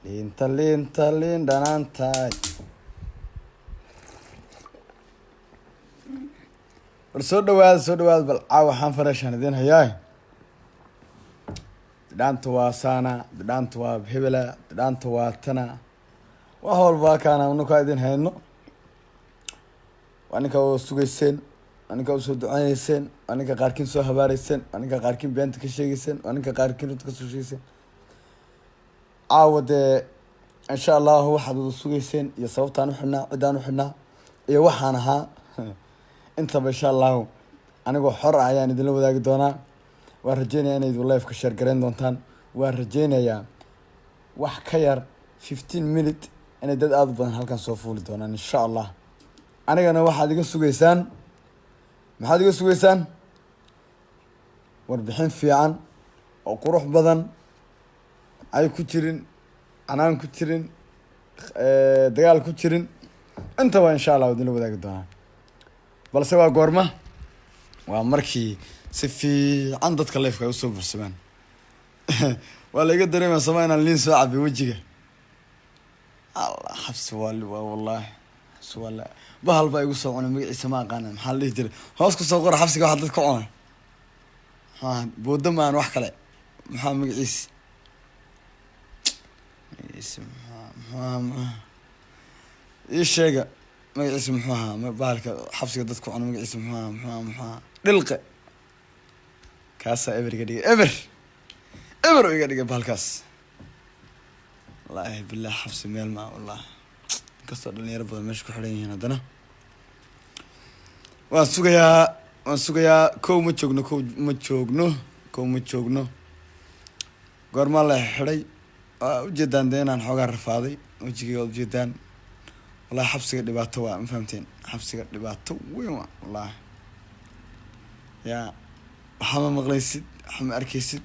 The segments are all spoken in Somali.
liinta liin dhanaantaay bal soo dhawaad bal caawa waxaan farashaan idin hayaa bidhaanta waa saana bidhaanta waa hebela bidhaanta waa tana wax walba kaana unukaa idin hayno waa ninka oo sugayseen waa ninka usoo duceyneyseen waa ninka qaarkiin soo habaareyseen waa ninka qaarkiin beenta ka sheegeyseen waa ninka qaarkiin runta kasoo sheegeyseen caawa dee insha allahu waxaad wada sugayseen iyo sababtaan uxidhnaa ciddaan uxidhnaa iyo waxaan ahaa intaba insha allahu anigoo xor ah ayaan idinla wadaagi doonaa waan rajeynayaa inayd live ka share gareyn doontaan waan rajeynayaa wax ka yar 15 minute inay dad aada u badan halkan soo fuuli doonaan insha allah anigana waxaad iga sugaysaan maxaad iga sugaysaan warbixin fiican oo qurux badan ay ku jirin canaan ku jirin dagaal ku jirin intaba insha allah idinla wadaagi doonaa balse waa goorma waa markii si fiican dadka leefka ay usoo bursamaan waa la iga dareemaya sama inaan liin soo cabi wejiga allah xabsi waali waa wallahi xabsi waala bahal baa igu soo cunay magaciisa ma aqaana maxaa la dhihi jiray hoos kusoo qora xabsiga waxa dadka cunay booda maan wax kale maxaa magaciisa ii sheega magaciisa muxuu ahaa bahalka xabsiga dadku cuno magaciisa muxuu ahaa dhilqe kaasaa eber iga dhigay eber oo iga dhigay bahalkaas wallaahi billaah xabsi meel maa wallahi inkastoo dhalinyaro badan meesha ku xidhan yihiin haddana waan sugayaa kow ma joogno goormaa la xidhay waa ujeedaan dee inaan xoogaa rafaaday wejigii waad ujeedaan wallahi xabsiga dhibaato waa ma fahamteen xabsiga dhibaato weyn waa wallahi yaa waxaa ma maqlaysid waxaa ma arkaysid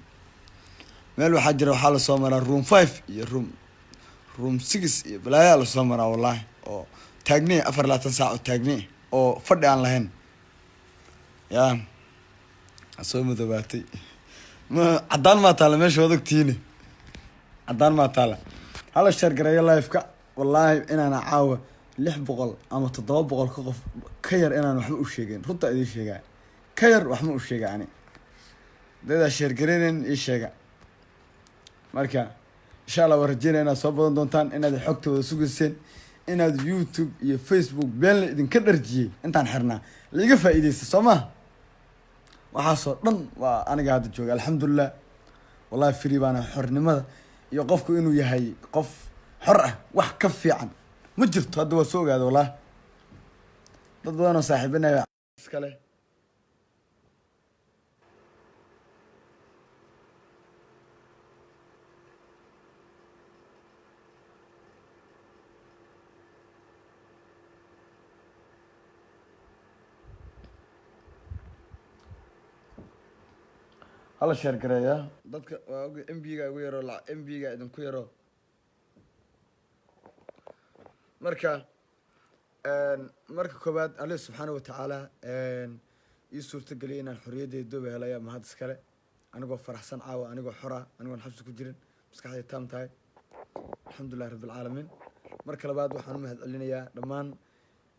meel waxaa jira waxaa lasoo maraa room 5 iyo room 6 iyo balaayaa lasoo maraa wallahi oo taagnii 24 saac oo taagnii oo fadhi aan lahayn yaa soo madoobaatay ma caddaan maa taala meesha waad ogtihiin caddaan maa taala hala share gareeyo live-ka wallaahi inaana caawa 600 ama 700 ka qof ka yar inaan waxba u sheegin runta idin sheegaa ka yar waxma u sheega ani dadaa share gareynen ii sheega marka insha allah waan rajeynaya inaad soo badan doontaan inaad xogtooda sugayseen inaad YouTube iyo Facebook been la idinka dharjiyey intaan xirnaa laiga faa'iideysta soo maha waxaasoo dhan waa aniga hadda jooga alxamdulilah wallahi free baana xornimada iyo qofku inuu yahay qof xor ah wax ka fiican ma jirto hadda waa soo ogaada wallahi dad badan oo saaxiibinaya iskale hala share gareeya dadka waa og MB-ga ugu yaro MB-ga idinku yaro marka koobaad Allah subxaanahu wa tacaala ii suurta geliyay inaan xorriyaddeeda dooba helaya mahad iskale anigoo faraxsan caawa anigoo xora anigoon xabsi ku jirin maskaxdayda taam tahay alxamdulillahi rabbil caalamiin marka labaad waxaan u mahad celinayaa dhammaan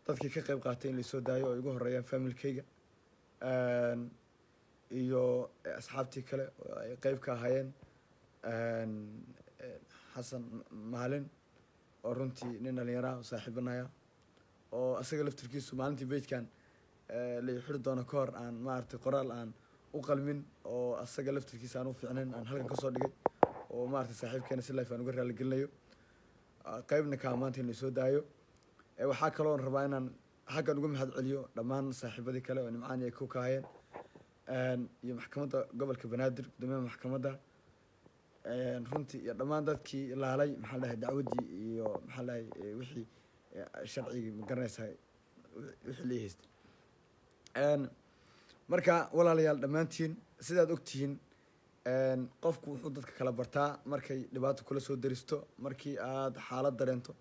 dadkii ka qayb qaatay in laisoo daayo oo igu horeeyaan familkayga iyo asxaabtii kale oo ay qayb ka ahaayeen xasan maalin oo runtii nin dhalinyaraha oo saaxiibanaya oo asaga laftirkiisu maalintii beejkan la xiri doono ka hor aan maaragtay qoraal aan u qalmin oo asaga laftirkiisa aan u fiicnayn aan halkan kasoo dhigay oo maaragtay saaxiibkeena si life aan uga raali gelinayo qaybna kaa maanta in lasoo daayo waxaa kaloo rabaa inaan halkan uga mahad celiyo dhammaan saaxiibadii kale oo nimcaan ay ku kaahayeen iyo maxkamadda gobolka banaadir guddoomiyaha maxkamadda runtii iyo dhammaan dadkii laalay maxaa la dhahay dacwaddii iyo maxaa la dhahay wixii sharcigii ma garanaysaa wixii la haystay marka walaalayaal dhammaantiin sidaad ogtihiin qofku wuxuu dadka kala bartaa markay dhibaato kula soo daristo markii aad xaalad dareento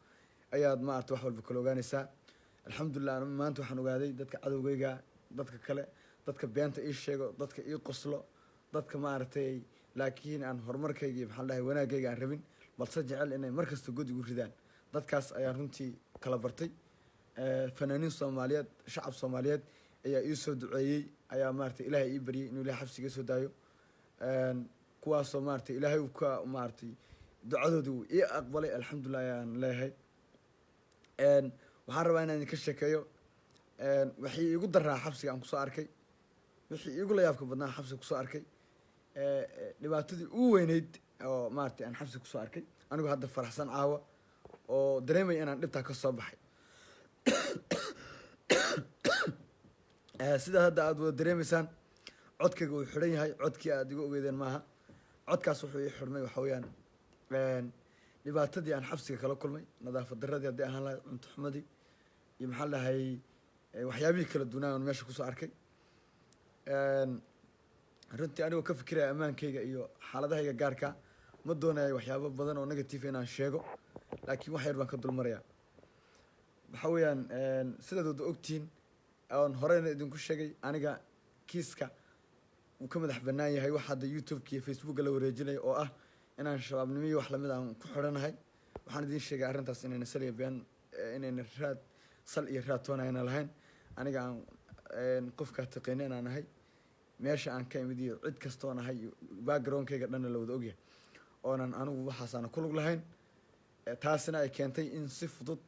ayaad maaragta wax walba kala ogaanaysaa alxamdulilah maanta waxaan ogaaday dadka cadowgayga dadka kale dadka beenta ii sheego, dadka ii qoslo, dadka maaragtay laakiin aan horumarkayga iyo maxaa dhahay wanaagayga aan rabin, balse jecel inay markasta god igu ridaan. dadkaas ayaan runtii kala bartay. fanaaniin soomaaliyeed, shacab soomaaliyeed ayaa ii soo duceeyey, ayaa maaragtay ilaahay ii baryay inuu ilaahay xabsiga soo daayo. kuwaasoo maaragtay ilaahay uu ka maaragtay ducadoodii uu ii aqbalay, alxamdulilah ayaan leeyahay. waxaan rabaa inaan idinka sheekeeyo wixii iigu daraa xabsiga aan kusoo arkay, wixii iigu la yaabka badnaa xabsiga kusoo arkay, dhibaatadii ugu weyneyd oo maaragtay aan xabsiga kusoo arkay, anigoo hadda faraxsan caawa oo dareemaya inaan dhibtaa ka soo baxay. sidaa hadda aada wada dareemaysaan, codkayga uu xidhan yahay, codkii aada iga ogeydeen maaha. codkaas wuxuu ii xidhmay waxa weeyaan dhibaatadii aan xabsiga kala kulmay, nadaafad daradii haddii ahaan lahayd, cunto xumadii iyo maxaa lahay waxyaabihii kala duwanaa oon meesha kusoo arkay. runtii anigoo ka fikiraya ammaankayga iyo xaaladahayga gaarka, ma doonayo waxyaabo badan oo negative inaan sheego, laakiin wax yar baan ka dulmarayaa. waxa weeyaan sidaad wada ogtihiin oon horeyna idinku sheegay, aniga kiiska uu ka madax bannaan yahay wax hadda youtube-ka iyo facebooka la wareejinayo oo ah inaan shabaabnimo iyo wax lamid aan ku xidhanahay. waxaan idiin sheegay arrintaas inayna sal iyo been inayna raad sal iyo raad toona ayna lahayn. aniga aan qofkaa taqaani inaan ahay, meesha aan ka imid iyo cid kastoon ahay iyo backgroundkayga dhanna la wada ogyahay, oonan anigu waxaasaana ku lug lahayn. taasina ay keentay in si fudud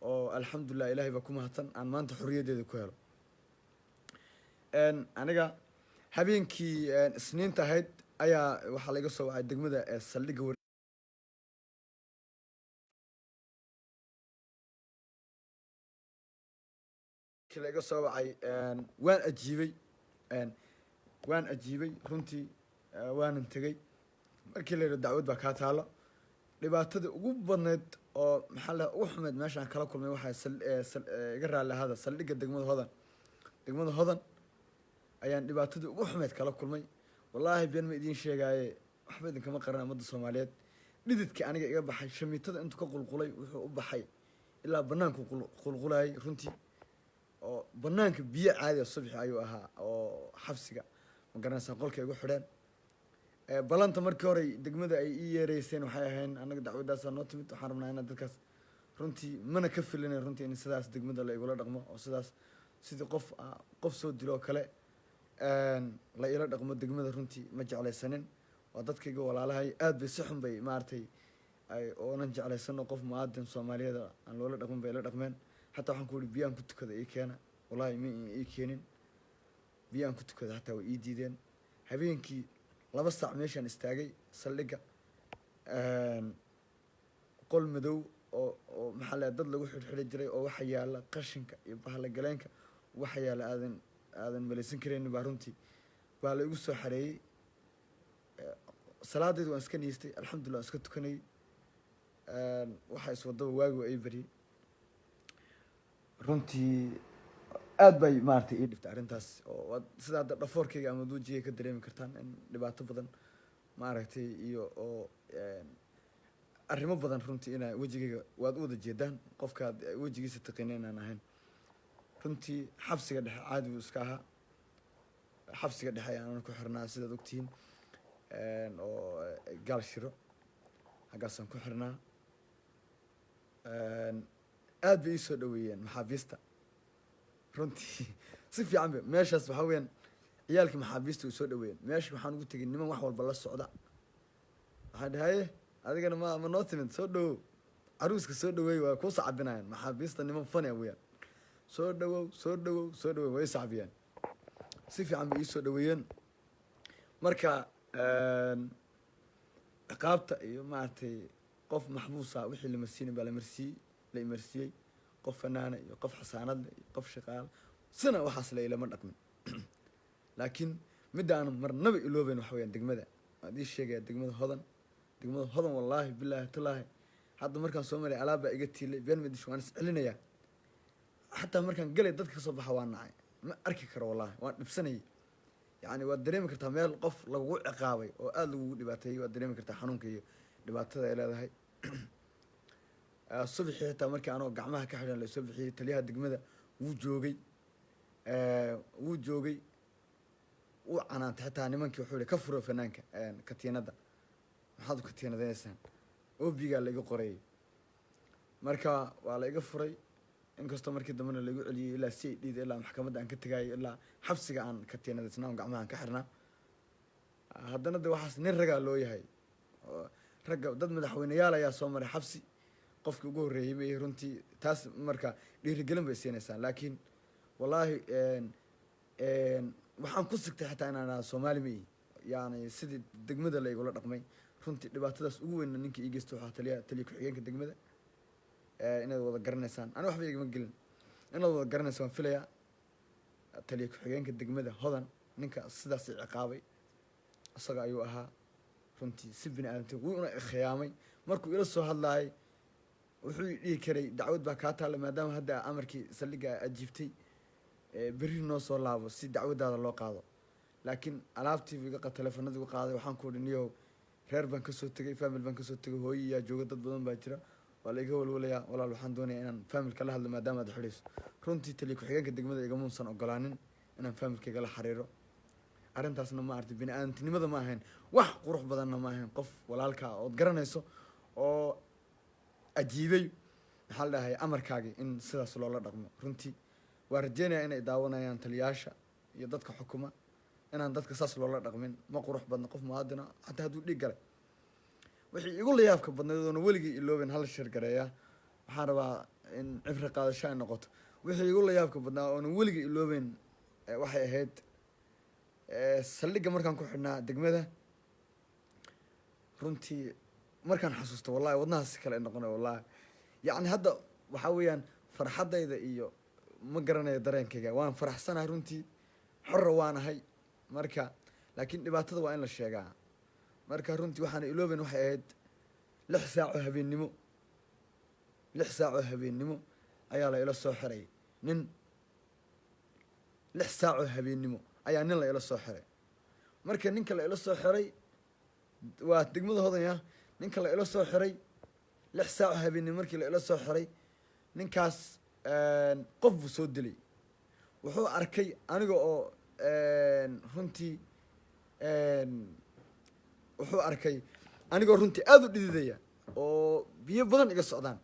oo alxamdulilah ilaahay baa ku mahadsan aan maanta xorriyaddeeda ku helo. aniga habeenkii isniinta ahayd ayaa waxaa laiga soo wacay degmada saldhigga laiga soo wacay. waan ajiibay runtii, waanan tegey. markii la yidhi dacwad baa kaa taalo, dhibaatada ugu badneyd oo maxaa la ugu xumeyd meeshaan kala kulmay waxaa iga raalli ahaada saldhigga degmada hodan ayaan dhibaatadii ugu xumeyd kala kulmay. wallaahi been ma idiin sheegaaye, waxba idinkama qaran ummadda soomaaliyeed. dhididkii aniga iga baxay, shamiitada intuu ka qulqulay wuxuu u baxay ilaa banaanku qulqulayay runtii, oo banaanka biyo caadiya subxi ayuu ahaa oo xabsiga ma garanaysaa qolka igu xidheen. balanta markii hore degmada ay ii yeereyseen waxay ahayn anaga dacwadaasaa noo timid, waxaan rabnaa inaad dadkaas runtii mana ka filinayn runtii in sidaas degmada la igula dhaqmo, oo sidaas sidii qof soo diloo kale la ila dhaqmo degmada. runtii ma jeclaysanin, waa dadkayga walaalahay, aad bay si xun bay maaragtay oonan jeclaysano qof muaadin soomaaliyeed aan loola dhaqmin bay ila dhaqmeen. xataa waxaan ku yihi biyaan ku tukada ii keena, wallahi ma ii keenin. biyaan ku tukada hataa way ii diideen. habeenkii 2 saac meeshaan istaagay saldhigga, qol madow oo maxaa la dad lagu xidhxidhi jiray, oo waxa yaala qashinka iyo bahla galeenka, waxa yaala aadan malaysan karaynin baa runtii baa la igu soo xareeyey. salaadeed waan iska niistay, alxamdulillah waan iska tukanayay. waxa iswadaba waagi waa ii baryay. runtii aad bay maaragtay ii dhiftay arrintaas, oo sida hadda dhafoorkayga ama wejigayga ka dareemi kartaan in dhibaato badan maaragtay iyo oo arrimo badan runtii inaa wejigayga waad u wada jeedaan, qofkaad wejigiisa taqina inaan ahayn. runtii xabsiga dhexe caadi buu iska ahaa. xabsiga dhexe ayaan ku xirnaa sidaad ogtihiin, oo gaal shiro haggaasaan ku xirnaa. aad bay ii soo dhaweeyeen maxaabiista runtii si fiican ba meeshaas. waxaa weyaan ciyaalkii maxaabiista way soo dhaweeyeen. meesha waxaan ugu tegay niman wax walba la socda. waxaan dhahaye adigana ma noo timid, soo dhawow, caruuska soo dhaweey, waa kuu sacbinayaan. maxaabiista niman fania weyaan, soo dhawow way sacbiyaan. si fiican bay ii soo dhaweeyeen. marka ciqaabta iyo maaragtay qof maxbuusa wixii la marsiinin baa la imarsiiyey. qof fanaana iyo qof xasaanad leh iyo qof shaqaale sina waxaas la ilama dhaqmin. laakiin midda aan marnaba iloobeyn waxa weyaan degmada, waan ii sheegaya degmada hodan wallaahi bilaahi tallaahi. hadda markaan soo maray alaabbaa iga tiilay, been madish waan is celinayaa. xataa markaan galay dadka kasoo baxa waan nacay, ma arki karo wallaahi, waan dhibsanayay. yacni waad dareemi kartaa meel qof lagugu ciqaabay oo aada lagugu dhibaateeyey, waad dareemi kartaa xanuunka iyo dhibaatada ay leedahay. subaxii xitaa markii anoo gacmaha ka xidhan lasoo bixiyey, taliyaha degmada wuu joogay u canaantay xitaa nimankii wuxuu yihi ka furo fanaanka katiinada maxaad u katiinadaysaan oobigaa la iga qorayay marka waa la iga furay inkastoo markii dambena laigu celiyey ilaa si dhiida ilaa maxkamadda aan ka tegaayo ilaa xabsiga aan katiinadaysnaa on gacmaha aan ka xirnaa haddana de waxaas nin ragaa loo yahay ragga dad madaxweyneyaal ayaa soo maray xabsi qofkii ugu horreeyey bay runtii taas marka dhiirigelin bay siinaysaan laakiin wallaahi waxaan ku sigtay xitaa inaan soomaali ma ihi yani sidii degmada la igula dhaqmay runtii dhibaatadaas ugu weynna ninka ii geysta waxaa taliya ku-xigeenka degmada inaad wada garanaysaan ani waxba igama gelin inaad wada garanaysa waan filayaa taliya ku-xigeenka degmada hodan ninka sidaas ciqaabay isaga ayuu ahaa runtii si bini aadamti wuuna khiyaamay markuu ila soo hadlaayay wuxuu dhihi karay dacwad baa kaa taalla maadaama hadda amarkii saldhigga ajiibtay berri noo soo laabo si dacwadaada loo qaado laakiin alaabtii iga teleefanadii u qaaday waxaan ku odhi niyow reer baan kasoo tegay famil baan kasoo tegay hooyi yaa jooga dad badan baa jira waa la iga walwalayaa walaal waxaan doonayaa inaan familka la hadlo maadaama aad xidhayso runtii taliya ku-xigeenka degmada igamuusan ogolaanin inaan familkayga la xiriiro arrintaasna ma artay bini aadamtinimada ma ahayn wax qurux badanna ma ahayn qof walaalkaa ood garanayso oo ajiibay maxaa la dhahay amarkaagii in sidaas loola dhaqmo runtii waa rajeynayaa inay daawanayaan taliyaasha iyo dadka xukuma inaan dadka saas loola dhaqmin ma qurux badna qof muwaadina xataa hadduu dhiig galay wixii igu layaabka badnayd oona weligii ilooben hala shirgareeya waxaan rabaa in cibri qaadasho ay noqoto wixii igu layaabka badnaa oona weligii ilooben waxay ahayd saldhigga markaan ku xidhnaa degmada runtii markaan xasuusto wallahi wadnahaas kale noqonay wallahi yacni hadda waxaa weeyaan farxaddayda iyo ma garanayo dareenkayga waan faraxsanahay runtii xorra waan ahay marka laakiin dhibaatada waa in la sheegaa marka runtii waxaana ilooben waxay ahayd 6 saac oo habeennimo ayaa la ila soo xiray nin 6 saac oo habeennimo ayaa nin la ila soo xiray marka ninka la ila soo xiray waa degmada hodanya ninka la ila soo xiray 6 saac oo habeennimo markii la ila soo xiray ninkaas qof buu soo dilay wuxuu arkay aniga oo runtii wuxuu arkay anigoo runtii aada u dhididaya oo biyo badan iga socdaan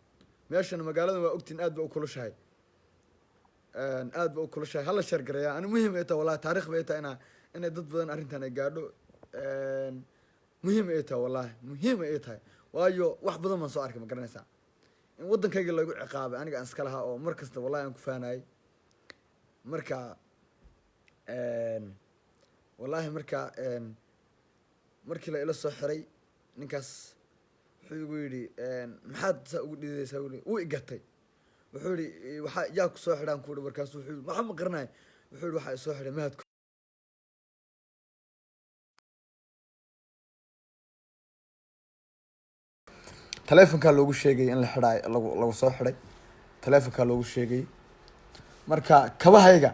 meeshana magaalada waa ogtiin aad ba u kulushahay hala sheergareeya ani muhiim ay tahay wallahi taarikh bay tahay inay dad badan arrintan ay gaadho muhiim ay tahay wallahi muhiim ay tahay waayo wax badan baan soo arkay ma garanaysaa in waddankayga lagu ciqaabay aniga aan iska lahaa oo mar kasta wallahi aan ku faanayay marka wallahi marka markii la ila soo xiray ninkaas wuxuu igu yidhi maxaad saa ugu dhididaysaa wuu igatay wuxuu yihi waxaa yaa ku soo xidhaan ku ihi markaasu wuxuu yihi waxaa ma qaranayo wuxuu yihi waxaa isoo xidhay mahad teleefonkaa loogu sheegay in la xidhaay lagu soo xidhay teleefonkaa loogu sheegay marka kabahayga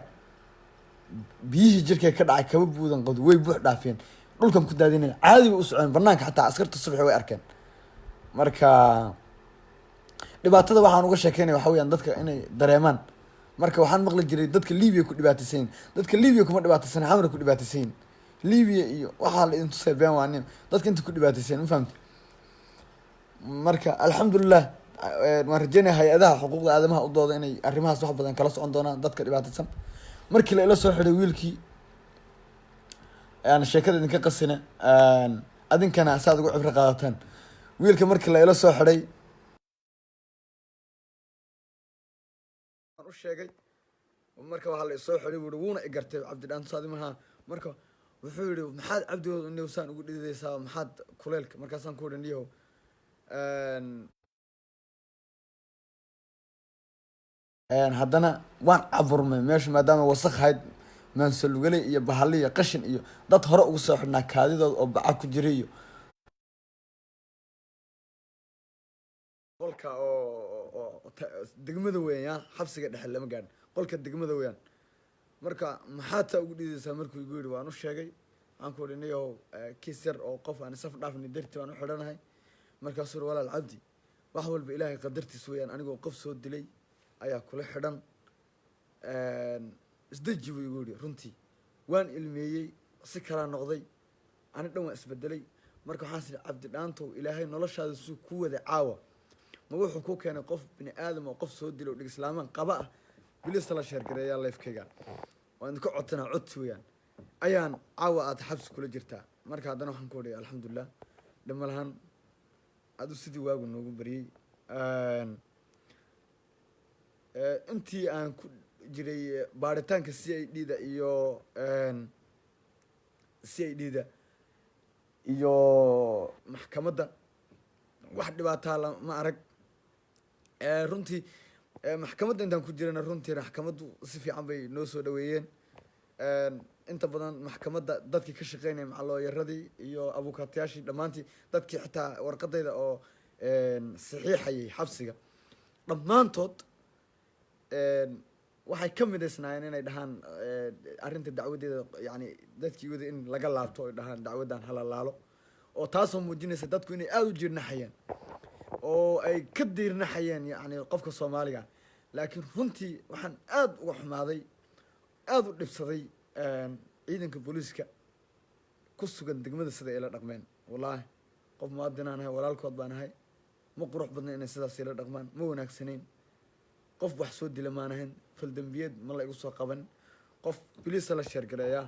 biyihii jirkay ka dhacay kaba buudan qawdi way buux dhaafeen dhulkan ku daadinaya caadi bay u soceen banaanka xataa askarta subaxi way arkeen marka dhibaatada waxaan uga sheekeynaya waxa weyaan dadka inay dareemaan marka waxaan maqli jiray dadka libiya ku dhibaataysayin dadka libiya kuma dhibaataysan xamra ku dhibaataysayin libiya iyo waxaa la idin tusay been waanin dadka inta ku dhibaataysayin ma fahamti marka alxamdulilah waan rajeynaya hay-adaha xuquuqda aadamaha u dooda inay arrimahaas wax badan kala socon doonaan dadka dhibaataysan markii la ila soo xiday wiilkii aan sheekada idinka qasina adinkana saad ugu cibro qaadataan wiilka markii la ila soo xiday u sheegay marka waxaa la isoo xiday wuui wuuna igartay cabdidhaanto saadi maha marka wuxuu yihi maxaad cabdigood newsaan ugu dhididaysaa maxaad kuleylka markaasaan ku ihi niyahow haddana waan caburmay meesha maadaama wasaq hayd maansalugale iyo bahali iyo qashin iyo dad hore ugu soo xidhnaa kaadidood oo baca ku jira iyo qolka oo degmada weeyaan xabsiga dhexe lama gaadhin qolka degmada weeyaan marka maxaad taa ugu dhidaysaa markuu igu yidhi waan u sheegay waxaan ku ihi niyahow kiis yar oo qof aan isaf dhaafni darti waan u xidhanahay markaasuu uri walaal cabdi wax walba ilaahay qadartiis weeyaan anigoo qof soo dilay ayaa kula xidhan isdeji buu igu yidhi runtii waan ilmeeyey si kala noqday ani dhan waa isbedelay marka waxaan sii cabdi dhaantow ilaahay noloshaada suu ku wada caawa ma wuxuu ku keenay qof bini aadam oo qof soo dilo dhig islaamaan qaba ah bilis la sheergareeyaa leefkayga waan idinka codsanaa codsi weeyaan ayaan caawa aad xabsi kula jirtaa marka haddana waxaan ku odhay alxamdulilah dhima lahaan adu sidii waagu noogu bariyey intii aan ku jiray baaritaanka c i d da iyo c i d da iyo maxkamadda wax dhibaataa lama arag runtii maxkamadda intaan ku jirana runtii maxkamaddu si fiican bay noo soo dhaweeyeen inta badan maxkamadda dadkii ka shaqeynaya macalooyaradii iyo abukaatayaashii dhammaantii dadkii xitaa warqadayda oo saxiixayay xabsiga dhammaantood waxay ka midaysnaayeen inay dhahaan arrinta dacwadeeda yani dadkii wada in laga laabto oy dhahaan dacwaddan hala laalo oo taasoo muujinaysa dadku inay aada u jiirnaxayeen oo ay ka diirnaxayeen yani qofka soomaaliga laakiin runtii waxaan aada uga xumaaday aada u dhibsaday ciidanka booliiska ku sugan degmada sida ila dhaqmeen wallaahi qof muwaadinaan ahay walaalkood baan ahay ma qurux badna inay sidaas ila dhaqmaan ma wanaagsanayn qof wax soo dila maan ahayn faldambiyeed ma la igu soo qaban qof biliisa la sheergareeyaa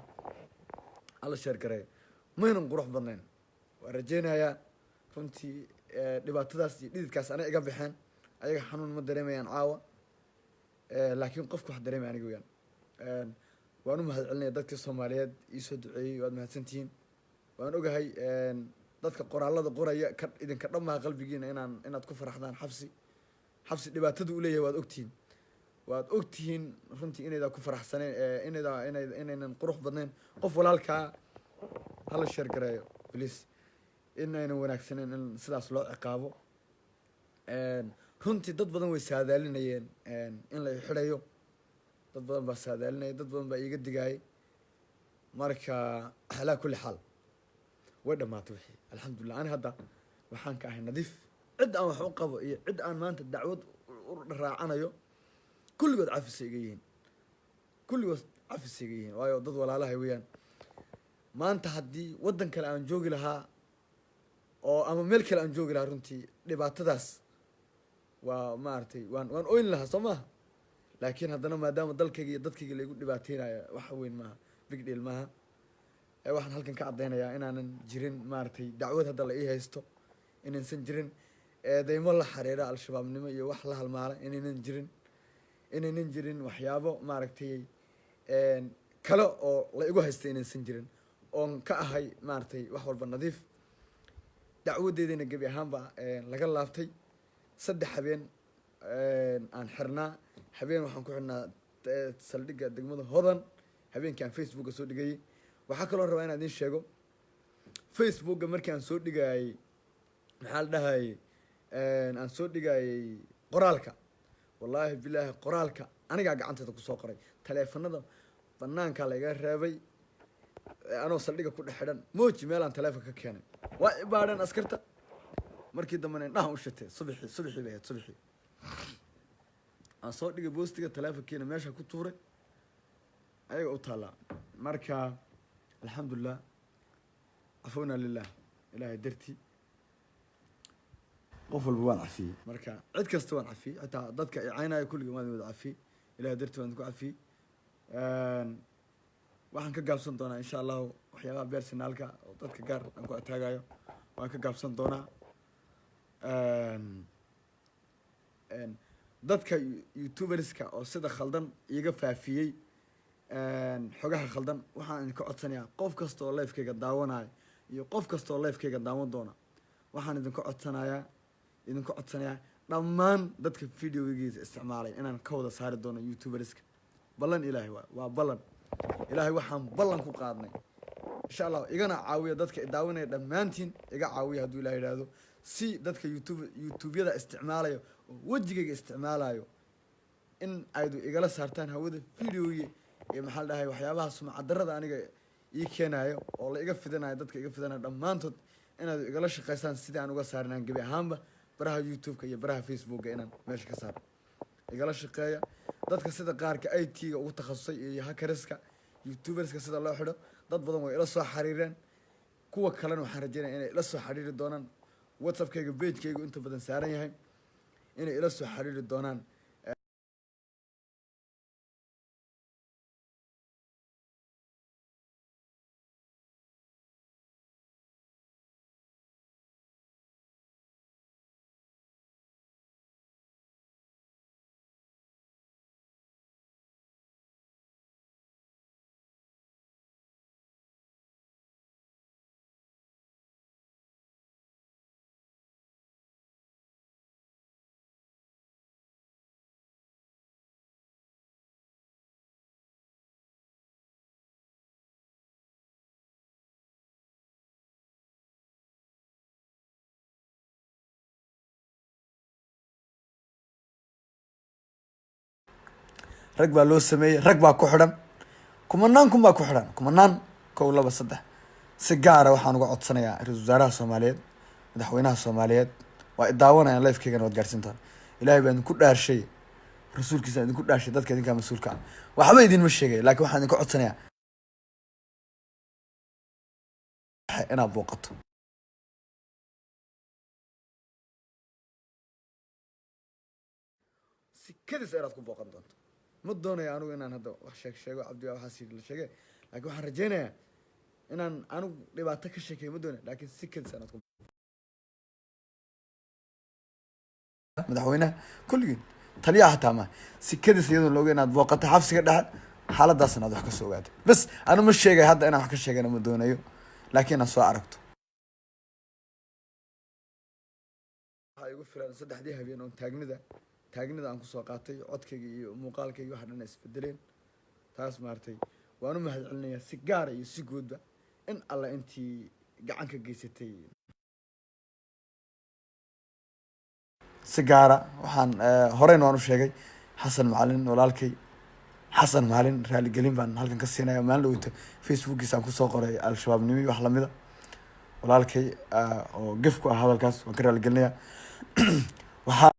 hala sheergareeya maynan qurux badnayn waa rajeynayaa runtii dhibaatadaas iyo dhididkaas ana iga baxeen ayaga xanuun ma dareemayaan caawa laakiin qofka wax dareemaya aniga weyaan waan u mahad celinaya dadkii soomaaliyeed iisoo duceeyey waad mahadsantihiin waan ogahay dadka qoraalada qoraya ka idinka dhammaha qalbigiina inaad ku faraxdaan xabsi dhibaatada u leeyahay waad ogtihiin runtii inaydaa ku faraxsaneen inaynan qurux badnayn qof walaalkaa hala sheergareeyo bliis in aynan wanaagsaneyn in sidaas loo ciqaabo runtii dad badan way saadaalinayeen in la xidhayo dad badan baa saadaalinaya dad badan baa iiga digaayay marka alaa kulli xaal way dhamaatay wixii alxamdulilah ani hadda waxaan ka ahay nadiif cid aan wax u qabo iyo cid aan maanta dacwad u raacanayo kulligood cafisay iga yihiin waayo dad walaalahay weeyaan maanta haddii waddan kale aan joogi lahaa oo ama meel kale aan joogi lahaa runtii dhibaatadaas waa maaragtay waan oyn lahaa soo maaha laakiin haddana maadaama dalkayga iyo dadkayga laygu dhibaateynayo waxa weyn maaha big deal maaha waxaan halkan ka caddaynayaa inaanan jirin maaragtay dacwad hadda la ii haysto inaysan jirin eedeymo la xiriira al-shabaabnimo iyo wax la halmaala inaynan jirin waxyaabo maaragtay kale oo la igu haysta inaysan jirin oon ka ahay maaragtay wax walba nadiif dacwadeedina gebi ahaanba laga laabtay 3 habeen aan xirnaa habeen waxaan ku xirnaa saldhigga degmada hodan habeenkii aan facebooka soo dhigayay waxaa kaloo rabaa inaan idiin sheego facebooka markii aan soo dhigayay maxaa la dhahayay aan soo dhigayay qoraalka wallaahi bilaahi qoraalka anigaa gacanteeda kusoo qoray taleefanada banaankaa laiga reebay anoo saldhigga ku dhex xidhan mooji meelaan taleefon ka keenay waa ibaadheen askarta markii dambena indhahan u shatay subaxii bay ahayd subaxii aan soo dhigay boostiga taleefonkiina meesha ku tuuray ayaga u taallaa marka alxamdulilah cafowna lilah ilaahay dartii qof walba waan cafiyey marka cid kasta waan cafiyey xitaa dadka i caynaayo kulliga waan wada cafiyey ilahay dartii waan ku cafiyey waxaan ka gaabsan doonaa insha allahu waxyaabaha beersinaalka oo dadka gaar aan ku ataagayo waan ka gaabsan doonaa dadka youtuberska oo sida khaldan iiga faafiyey xogaha khaldan waxaan idinka codsanayaa qof kasta oo lifekayga daawanayo iyo qof kasta oo lifekayga daawan doona waxaan idinka codsanayaa dhammaan dadka videogiisa isticmaalay inaan ka wada saari doono youtuberska ballan ilaahay waa ballan ilaahay waxaan ballan ku qaadnay insha allah igana caawiya dadka daawanaya dhammaantiin iga caawiya hadduu ilaah yidhaahdo si dadka youtubeyada isticmaalayo oo wejigayga isticmaalayo in aydu igala saartaan hawada videogi iyo maxaa la dhahay waxyaabaha sumcadarada aniga ii keenayo oo la iga fidinayo dadka iga fidinayo dhammaantood inaad igala shaqaysaan sidii aan uga saarinaan gebi ahaanba baraha youtube-ka iyo baraha facebooka inaan meesha ka saaro igala shaqeeya dadka sida qaarka it-ga ugu takhasusay iyo hakariska youtuberska sida loo xidho dad badan way ila soo xariireen kuwa kalena waxaan rajeynaya inay ila soo xariiri doonaan whatsappkayga pagekaygu inta badan saaran yahay inay ila soo xariiri doonaan rag baa loo sameeyey rag baa ku xidhan kumanaan kun baa ku xidhan kumanaan 1 2 3 si gaara waxaan uga codsanayaa ra-iisul wasaaraha Soomaaliyeed madaxweynaha Soomaaliyeed waa idaawanayaan live-keygana waad gaarsiin doontaan ilaahay baa idinku dhaarshay rasuulkiisa idinku dhaarshay dadka idinka mas'uulka ah waxba idin ma sheegay laakiin waxaan idinku codsanayaa inaad booqato si kadis inaad ku booqan doonto ma doonayo anigu inaan hadda wax sheego cabdi waxaas la sheegay laakiin waxaan rajeynayaa inaan anigu dhibaato ka sheekeeyo ma doonayo laakiin si kadis inaad ku madaxweynaha kulligiin taliyaha xataa ma si kadis iyadoo looga inaad booqato xabsiga dhexe xaaladaas inaad wax ka soo ogaato bas anu ma sheegay hadda inaan wax ka sheegana ma doonayo laakiin inaad soo aragto waxaa igu filan 3 habeen oo taagnida aan kusoo qaatay codkayga iyo muuqaalkayga waxa dhan isbedeleen taas maartay waan u mahadcelinayaa si gaar iyo si guudba in alla intii gacan ka geysatay si gaara waxaan horeen waan u sheegay xasan macalin walaalkay xasan macalin raali gelin baan halkan ka siinayaa maalin dhaweyto facebookiisa aan kusoo qoray al-shabaab nimi wax lamida walaalkay oo gif ku ah hadalkaas waan ka raali gelinayaa waxaa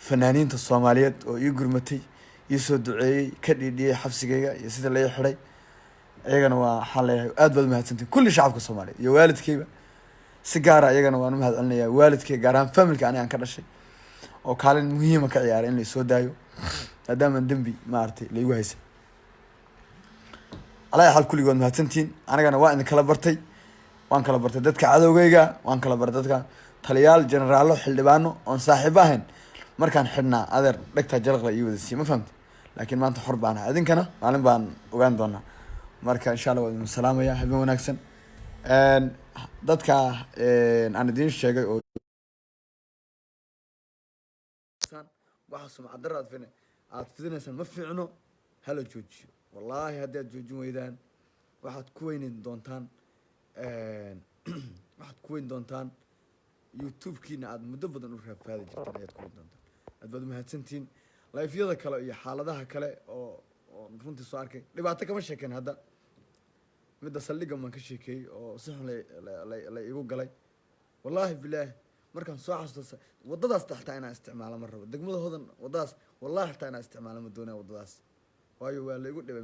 fanaaniinta Soomaaliyeed oo ii gurmatay ii soo duceeyay ka dhiidhiyay xabsigayga iyo sida la ii xiray ayagana waa xal leeyahay aad baad mahadsantiin kulli shacabka Soomaaliyeed iyo waalidkayba si gaar ah ayagana waan u mahadcelinayaa waalidkay gaar ahaan familka aniga aan ka dhashay oo kaalin muhiim ah ka ciyaaray in la soo daayo maadaama dambi maartay la igu haysan alaa xal kulligood mahadsantiin anigana waa idin kala bartay waan kala bartay dadka cadowgayga waan kala bartay dadka taliyaal generaalo xildhibaano oon saaxiib ahayn markaan xidhnaa adeer dhegta jalaqla iyo wada sii ma fahamti laakiin maanta xor baan ahay idinkana maalin baan ogaan doonaa marka insha Allah waan idin salaamayaa habeen wanaagsan dadka aan idin sheegay oo waxa sumcad darro aad fidinaysaan ma fiicno hala joojiyo wallaahi haddii aad joojin weydaan waxaad ku weynin doontaan youtube-kiina aad muddo badan u raadfaadi jirtaan ayaad ku weynin doontaan aad baad mahadsantihiin live-yada kale iyo xaaladaha kale oo runtii soo arkay dhibaato kama sheekeen hadda midda saldhigga maan ka sheekeeyey oo si xun la igu galay wallaahi bilaahi markaan soo xasuusto waddadaas xitaa inaan isticmaalo ma rabo degmada hodan waddadaas wallaahi xitaa inaan isticmaalo ma doonaya waddadaas waayo waa la igu dhibay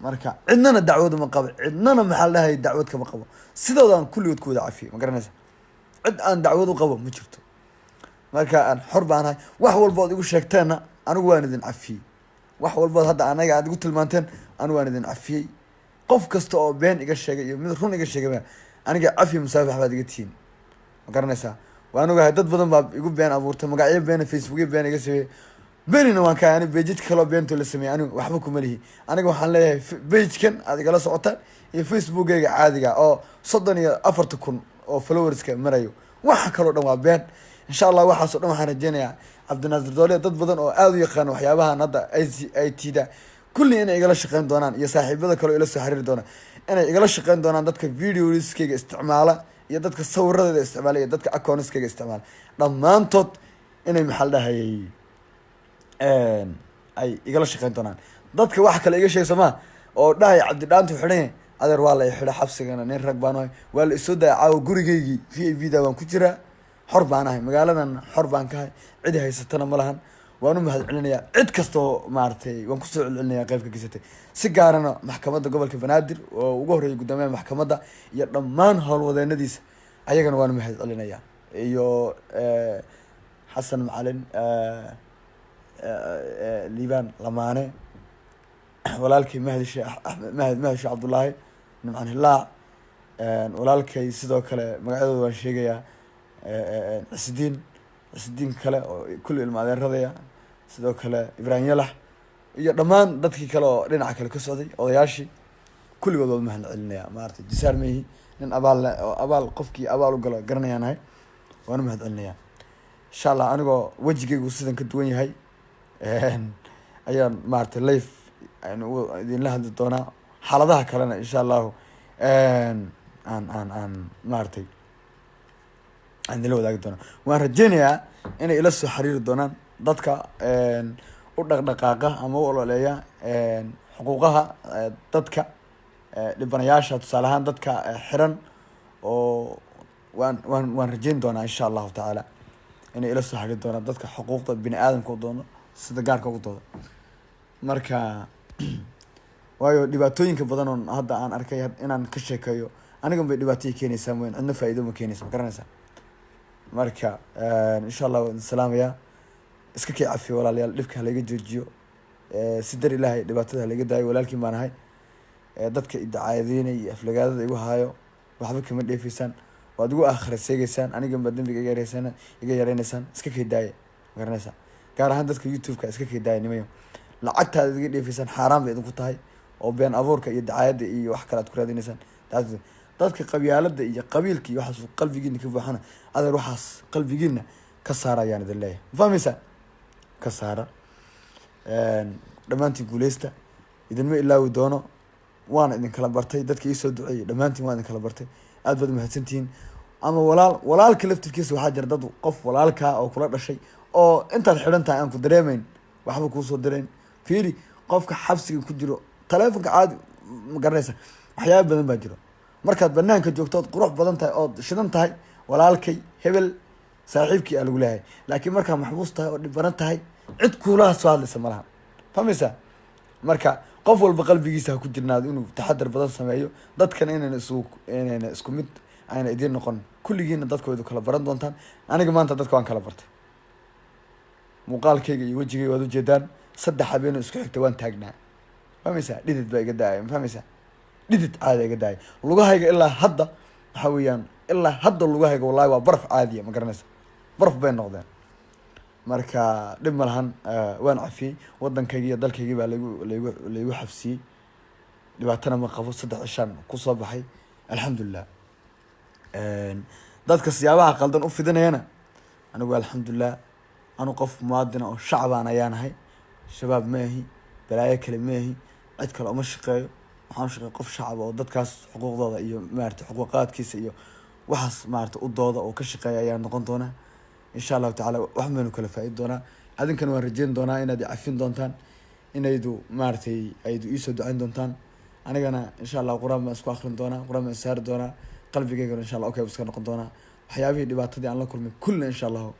marka cidnana dacwad ma qabo cidnana maxaa dhahay dacwad kama qabo sidoodaan kulligood ku wada cafiyey ma garanaysa cid aan dacwad u qabo ma jirto marka aan xor baanahay wax walba ood igu sheegteenna anigu waan idin cafiyey wax walba hadda anaga aad igu tilmaanteen anigu waan idin cafiyey qof kasta oo been iga sheegay iyo mid run iga sheegay aniga cafi musaafax baad iga tihiin ma garanaysaa waan ogahay dad badan baa igu been abuurtay magacyo been Facebook been iga sameeyay beenina waan ka ani page kale beento la sameeyay anigu waxba kuma lihi aniga waxaan leeyahay page-kan aad igala socotaan iyo Facebook-gayga caadiga oo 34,000 oo followers-ka marayo waxa kale oo dhan waa been insha Allah waxaas oo dhan waxaan rajeynayaa Cabdinaasir Doole dad badan oo aad u yaqaan waxyaabahan hadda IT-da kulli inay igala shaqeyn doonaan iyo saaxiibada kale ila soo xiriir doonaan inay igala shaqeyn doonaan dadka videos-kayga isticmaala iyo dadka sawiradeeda isticmaala iyo dadka accounts-kayga isticmaala dhammaantood inay maxal dhahayay ay igala shaqeyn doonaan dadka wax kale iga sheegay Soomaa oo dhahay Cabdi Dhaantu xidhan adeer waa la xidhay xabsigana nin rag baan waa la isoo daacay gurigeygii VIP-da waan ku jiraa xor baan ahay magaaladan xor baan ka ahay cidi haysatana ma lahan waan u mahad celinayaa cid kastoo maaragtay waan kusoo celcelinayaa qayb ka geysatay si gaarana maxkamadda gobolka banaadir oo ugu horreeyay guddoomiyaha maxkamadda iyo dhammaan howlwadeenadiisa ayagana waan u mahad celinayaa iyo xasan macalin liibaan lamaane walaalkay mahdi sheekh axmed mahdi sheekh cabdullaahi nimcan hilaac walaalkay sidoo kale magacyadooda waan sheegayaa cisdiin kale oo kulli ilma adeeradaya sidoo kale ibraahim yalax iyo dhammaan dadkii kale oo dhinaca kale ka socday odayaashii kulligood waan mahad celinayaa maaragtay jisaar meehi nin abaal oo abaal qofkii abaal u galo garanayaan ahay waan u mahad celinayaa insha allah anigoo wejigaygu sidan ka duwan yahay ayaan maaragtay life aan idinla hadli doonaa xaaladaha kalena insha allahu aan maaragtay aan idinla wadaagi doonaa waan rajeynayaa inay ila soo xiriiri doonaan dadka u dhaqdhaqaaqa ama u ololeeya xuquuqaha dadka dhibanayaasha tusaale ahaan dadka xiran oo waan rajeyn doonaa insha allahu tacaala inay ila soo xiriiri doonaan dadka xuquuqda bini aadamka u doono sida gaarka ugu dooda marka waayo dhibaatooyinka badan oo hadda aan arkay inaan ka sheekeeyo anigan bay dhibaatooyi keenaysaa mooyaan cidna faa'iido ma keenaysa ma garanaysaa marka insha allah waan salaamayaa iska kii cafiyo walaalayaal dhibka halayga joojiyo si dar ilaahay dhibaatada halayga daayo walaalkiin baan ahay dadka idacaadeynay iyo aflagaadada igu haayo waxba kama dheefaysaan waad igu aakhira seegaysaan anigan baa dembiga iga yareynaysaan iska kii daaya ma garanaysaa gaar ahaan dadka youtube-ka iska kii daaya nimayo lacagtaada iga dheefaysaan xaaraan bay idinku tahay oo been abuurka iyo dacaayadda iyo wax kale aad ku raadinaysaan dadka qabyaalada iyo qabiilka iyo waxaas qalbigiina ka buuxana adeer waxaas qalbigiina ka saara ayaan idin leeyahay ma fahmaysaa ka saara dhammaantiin guuleysta idinma ilaawi doono waana idinkala bartay dadka iisoo duceeyay dhammaantiin waan idinkala bartay aad baad mahadsantihiin ama walaalka laftirkiisa waxaa jira dad qof walaalkaa oo kula dhashay oo intaad xidhan tahay aan ku dareemayn waxba kuusoo dirayn fiiri qofka xabsiga ku jiro taleefonka caadi ma garanaysa waxyaaba badan baa jiro markaad banaanka joogto ood qurux badan tahay ood shidan tahay walaalkay hebel saaxiibkii aa lagu leeyahay laakiin markaa maxbuus tahay oo dhibaran tahay cid kuulaha soo hadlaysa malaha fahmaysaa marka qof walba qalbigiisa ha ku jirnaado inuu taxadar badan sameeyo dadkana inayna isku mid ayna idiin noqon kulligiina dadkoodu kala baran doontaan aniga maanta dadka waan kala bartay muuqaalkayga iyo wejigayga waad ujeedaan 3 habeenoo isku xigta waan taagnaa fahmaysaa dhidid baa iga daaya ma fahmaysaa dhidid caadi iga daaya lugahayga ilaa hadda waxa weeyaan ilaa hadda lugahayga wallahi waa baraf caadiya ma garanaysa baraf bay noqdeen marka dhib ma lahan waan cafiyey waddankayga iyo dalkaygii baa laygu xafsiyey dhibaatana ma qabo 3 cishaan kusoo baxay alxamdulilah dadka siyaabaha qaldan u fidinayana anigu alxamdulilah anu qof muwaadina oo shacbaan ayaan ahay shabaab ma ahi balaayo kale ma ahi cid kale uma shaqeeyo waxaan shaqeey qof shacab oo dadkaas xuquuqdooda iyo maaragtay xuquuqaadkiisa iyo waxaas maaragtay u dooda oo ka shaqeeya ayaa noqon doonaa insha allahu tacaala wax baynu kala faa'iidi doonaa adinkana waan rajeyn doonaa inaad cafin doontaan inaydu maaragtay aydu iisoo ducayn doontaan anigana insha allah qur-aan baan isku akrin doonaa qur-aan baan saari doonaa qalbigaygana insha allah okay iska noqon doonaa waxyaabihii dhibaatadii aan la kulmay kullina insha allahu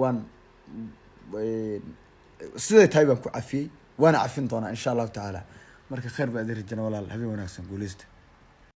waan siday tahay baan ku cafiyey waana cafin doonaa insha allahu tacaala marka khayr baa idin rajana walaal habeen wanaagsan guuleysta